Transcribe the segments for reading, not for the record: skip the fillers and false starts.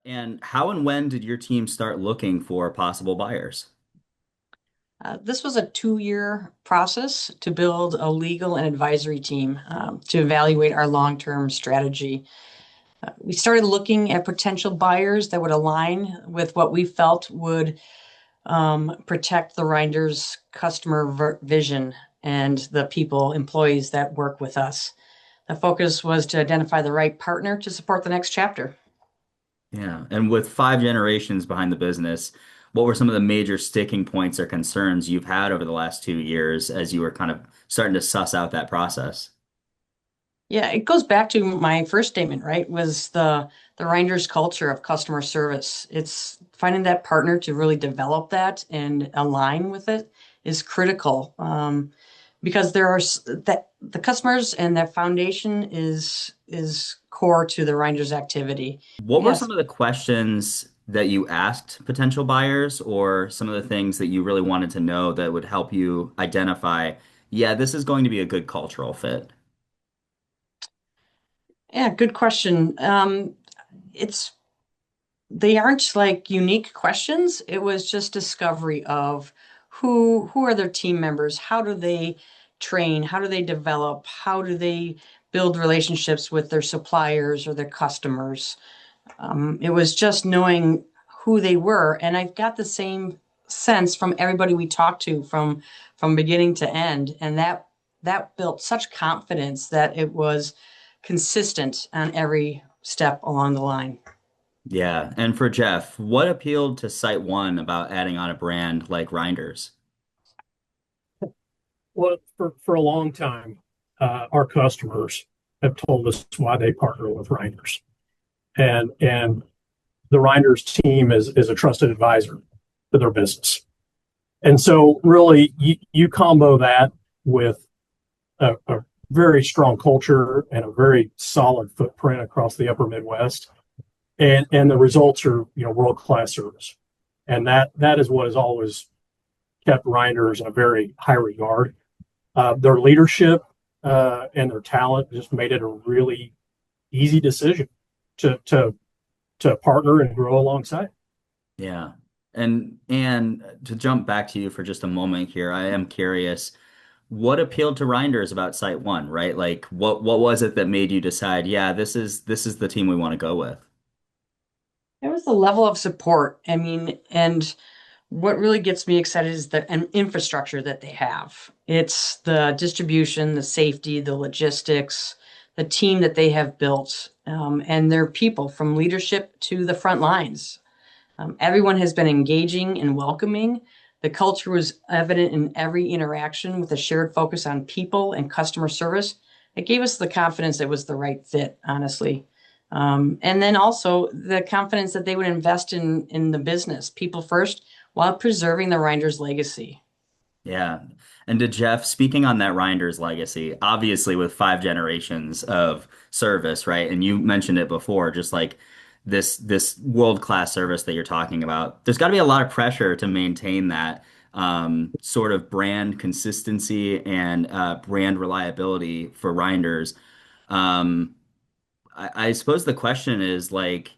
And how and when did your team start looking for possible buyers? This was a 2-year process to build a legal and advisory team to evaluate our long-term strategy. We started looking at potential buyers that would align with what we felt would protect the Reinders customer vision and the people, employees that work with us. The focus was to identify the right partner to support the next chapter. Yeah. And with 5 generations behind the business, what were some of the major sticking points or concerns you've had over the last 2 years as you were kind of starting to suss out that process? Yeah, it goes back to my first statement, right? Was the Reinders culture of customer service. It's finding that partner to really develop that and align with it is critical, because there are that the customers and that foundation is core to the Reinders activity. What were some Yes. of the questions that you asked potential buyers, or some of the things that you really wanted to know that would help you identify, yeah, this is going to be a good cultural fit? Yeah, good question. It's they aren't like unique questions. It was just discovery of who are their team members, how do they train, how do they develop, how do they build relationships with their suppliers or their customers. It was just knowing who they were, and I got the same sense from everybody we talked to from beginning to end, and that built such confidence that it was consistent on every step along the line. Yeah. And for Jeff, what appealed to SiteOne about adding on a brand like Reinders? Well, for a long time, our customers have told us why they partner with Reinders, and the Reinders team is a trusted advisor to their business. And so, really, you combo that with a very strong culture and a very solid footprint across the Upper Midwest, and the results are world class service, and that is what has always kept Reinders in a very high regard. Their leadership and their talent just made it a really easy decision to to to partner and grow alongside. Yeah. And to jump back to you for just a moment here, I am curious, what appealed to Reinders about SiteOne, right? Like what was it that made you decide, yeah, this is the team we want to go with? It was the level of support. I mean, and what really gets me excited is the infrastructure that they have. It's the distribution, the safety, the logistics, the team that they have built, and their people from leadership to the front lines. Everyone has been engaging and welcoming. The culture was evident in every interaction with a shared focus on people and customer service. It gave us the confidence it was the right fit, honestly. And then also the confidence that they would invest in the business, people first, while preserving the Reinders legacy. Yeah. And to Jeff, speaking on that Reinders legacy, obviously with 5 generations of service, right? And you mentioned it before, just like this world-class service that you're talking about. There's got to be a lot of pressure to maintain that sort of brand consistency and brand reliability for Reinders. Um, I suppose the question is like,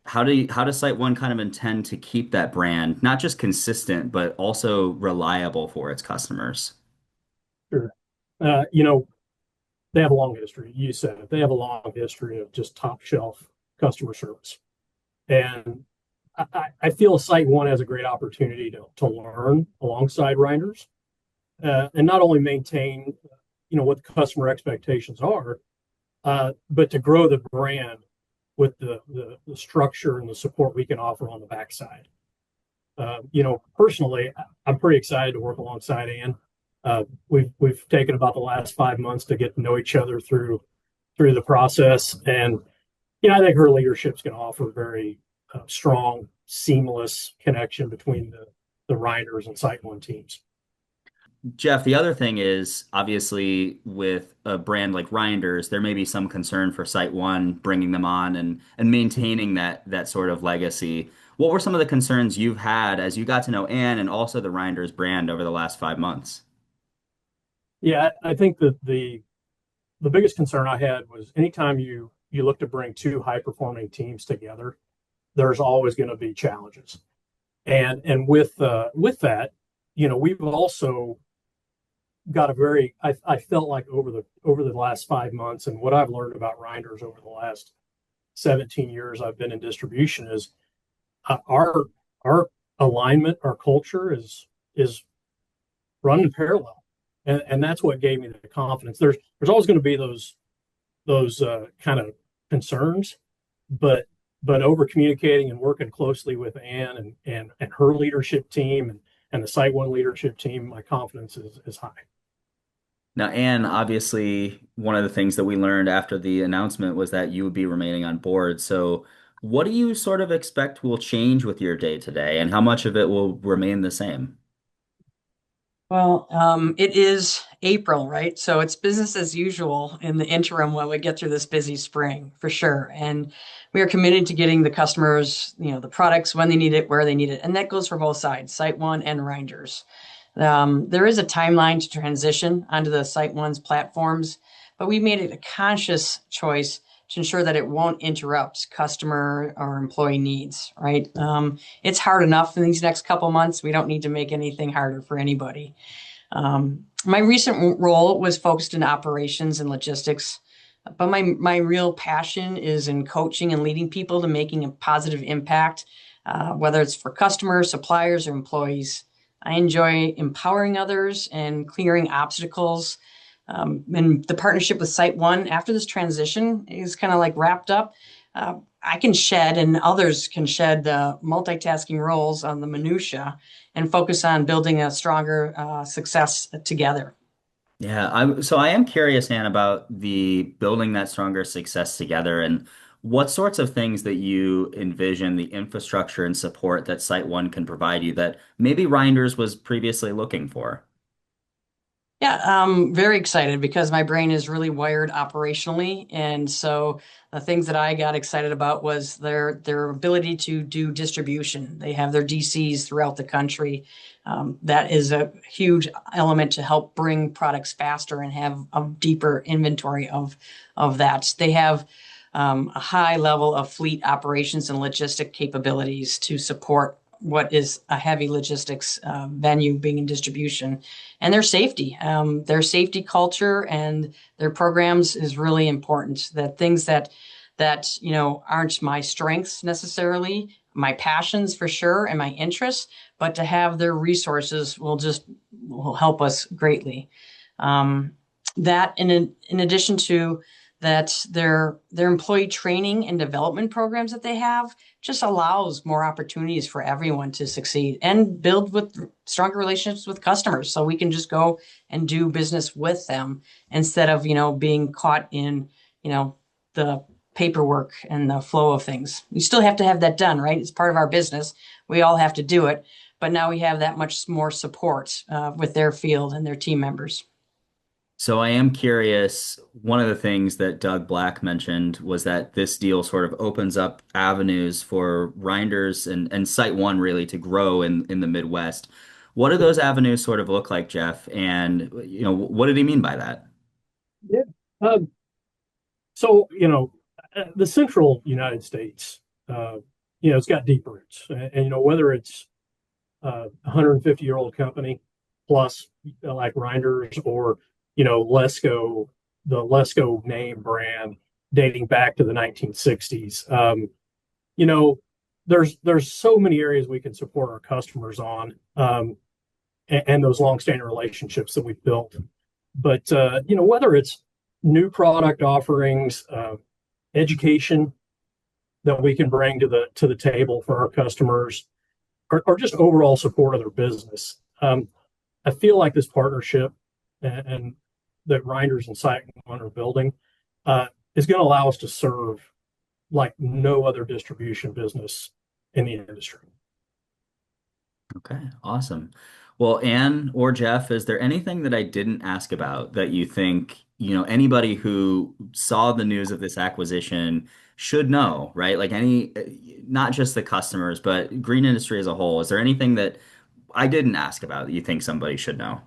how does SiteOne kind of intend to keep that brand not just consistent, but also reliable for its customers? Sure. You know, they have a long history. You said it. They have a long history of just top shelf customer service. And I feel SiteOne has a great opportunity to learn alongside Reinders, and not only maintain, what the customer expectations are, but to grow the brand with the structure and the support we can offer on the backside. Personally, I'm pretty excited to work alongside Ann. We've taken about the last 5 months to get to know each other through the process, and I think her leadership's going to offer a very strong, seamless connection between the Reinders and SiteOne teams. Jeff, the other thing is obviously with a brand like Reinders, there may be some concern for SiteOne bringing them on and maintaining that sort of legacy. What were some of the concerns you've had as you got to know Ann and also the Reinders brand over the last 5 months? Yeah, I think that the biggest concern I had was anytime you look to bring two high performing teams together, there's always going to be challenges. And with that, we've also got a very I felt like over the last 5 months, and what I've learned about Reinders over the last 17 years I've been in distribution is our alignment, our culture is running parallel, and that's what gave me the confidence. There's always going to be those kind of concerns, but over communicating and working closely with Ann and her leadership team and the SiteOne leadership team, my confidence is high. Now, Anne, obviously, one of the things that we learned after the announcement was that you would be remaining on board. So, what do you sort of expect will change with your day to day, and how much of it will remain the same? Well, it is April, right? So it's business as usual in the interim while we get through this busy spring, for sure. And we are committed to getting the customers, the products when they need it, where they need it. And that goes for both sides, SiteOne and Reinders. There is a timeline to transition onto the SiteOne's platforms, but we made it a conscious choice to ensure that it won't interrupt customer or employee needs, right? It's hard enough in these next couple months. We don't need to make anything harder for anybody. My recent role was focused in operations and logistics, but my real passion is in coaching and leading people to making a positive impact, whether it's for customers, suppliers, or employees. I enjoy empowering others and clearing obstacles. And the partnership with SiteOne after this transition is kind of like wrapped up. I can shed and others can shed the multitasking roles on the minutia and focus on building a stronger success together. Yeah, so I am curious, Anne, about the building that stronger success together and what sorts of things that you envision the infrastructure and support that Site One can provide you that maybe Reinders was previously looking for. Yeah, I'm very excited because my brain is really wired operationally. And so the things that I got excited about was their ability to do distribution. They have their DCs throughout the country. That is a huge element to help bring products faster and have a deeper inventory of that. They have a high level of fleet operations and logistic capabilities to support what is a heavy logistics venue being in distribution, and their safety culture and their programs is really important. That things that aren't my strengths necessarily, my passions for sure, and my interests, but to have their resources will help us greatly. Um, that in addition to that, their employee training and development programs that they have just allows more opportunities for everyone to succeed and build with stronger relationships with customers. So we can just go and do business with them instead of, being caught in, the paperwork and the flow of things. We still have to have that done, right? It's part of our business. We all have to do it. But now we have that much more support with their field and their team members. So I am curious, one of the things that Doug Black mentioned was that this deal sort of opens up avenues for Reinders and Site One really to grow in the Midwest. What do those avenues sort of look like, Jeff? And what did he mean by that? Yeah. Um, so, the central United States, it's got deep roots. And whether it's a 150-year-old company plus like Reinders or, Lesco, the Lesco name brand dating back to the 1960s. You know, there's so many areas we can support our customers on, and those longstanding relationships that we've built. But whether it's new product offerings, education that we can bring to the table for our customers, or just overall support of their business. I feel like this partnership and that Reinders and SiteOne are building is going to allow us to serve like no other distribution business in the industry. Okay, awesome. Well, Anne or Jeff, is there anything that I didn't ask about that you think, anybody who saw the news of this acquisition should know, right? Like not just the customers, but green industry as a whole. Is there anything that I didn't ask about that you think somebody should know?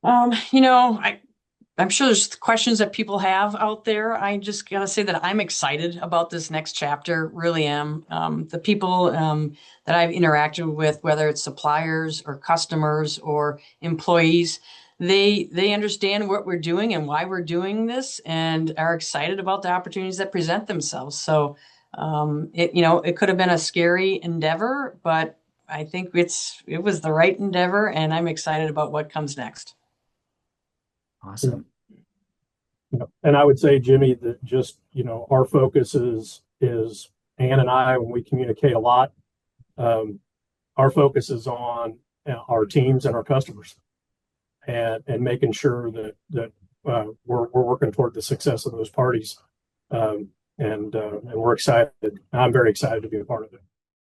Um, you know, I I'm sure there's questions that people have out there. I just gotta say that I'm excited about this next chapter. Really am. The people that I've interacted with, whether it's suppliers or customers or employees, they understand what we're doing and why we're doing this, and are excited about the opportunities that present themselves. So, it could have been a scary endeavor, but I think it was the right endeavor, and I'm excited about what comes next. Awesome. And I would say, Jimmy, that just, our focus is Ann and I, when we communicate a lot, our focus is on our teams and our customers, and making sure that we're working toward the success of those parties. And we're excited. I'm very excited to be a part of it.